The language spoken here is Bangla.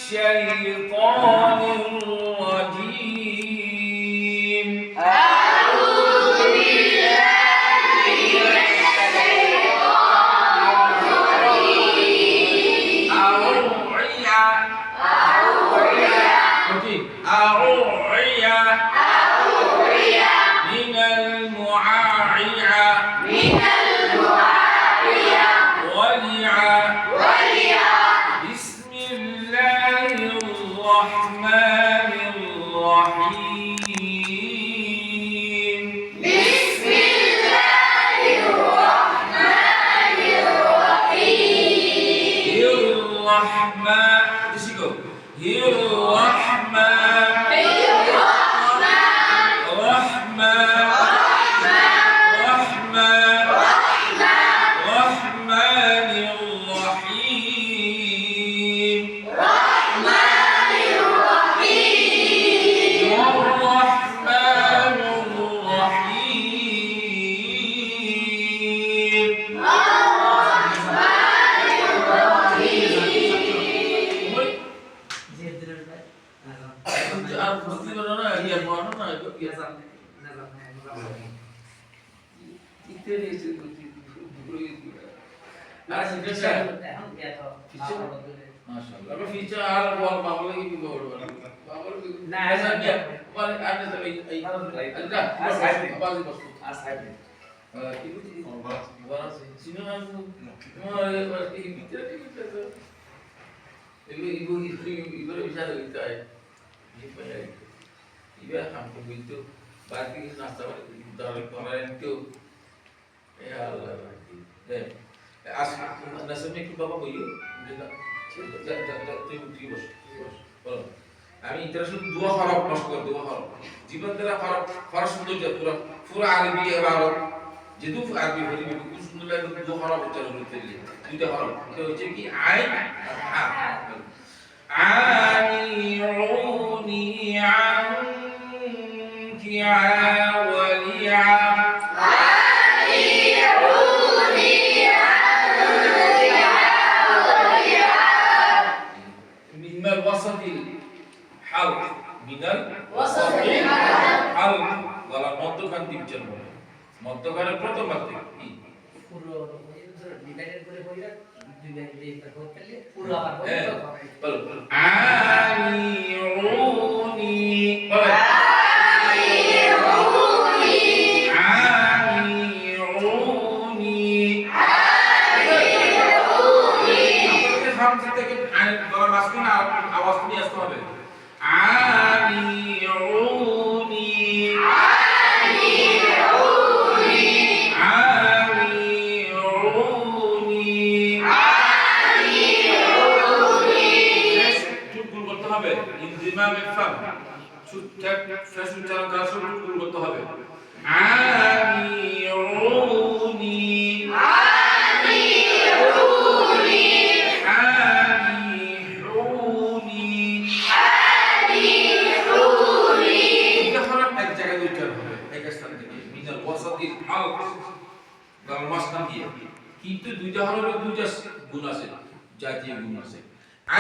الشيطان الرجيم أعوذ بالله من الشيطان الرجيم أوعية من المعاعية وليا بسم الله الرحمن الرحيم بسم الله الرحمن الرحيم الرحمن تشيكو الرحمن আমি ইন্টারেস্ট দুয়া হরফ নষ্ট করে দুয়া হরফ জীবন দ্বারা হরফ হরফ সৌন্দর্য পুরো পুরো আরবি ইবারত যেহেতু আরবি বলি খুব সুন্দর লাগে দুয়া হরফ উচ্চারণ করতে গেলে দুইটা হরফ তো হচ্ছে কি আইন আর হা আনিউনি আনকি আওয়ালিয়া وسط الحلق من الوسط الحلق গলার মধ্যখান দিয়ে উচ্চারণ হবে মধ্যখানের প্রথম ভাগ থেকে কি পুরো ডিভাইডেড করে কইরা দুই ভাগ দিয়ে তারপর করলে পুরো আবার বলো আনিউনি বলো আওয়াজ নিয়ে আসতে হবে আনিউনি চুটকুল করতে হবে ইনজিমা মিফাম চুটটাক ফেস উচ্চারণ করার সময় চুটকুল করতে হবে আনিউনি কিন্তু দুইটা হরফের দুইটা গুণ আছে জাতীয় গুণ আছে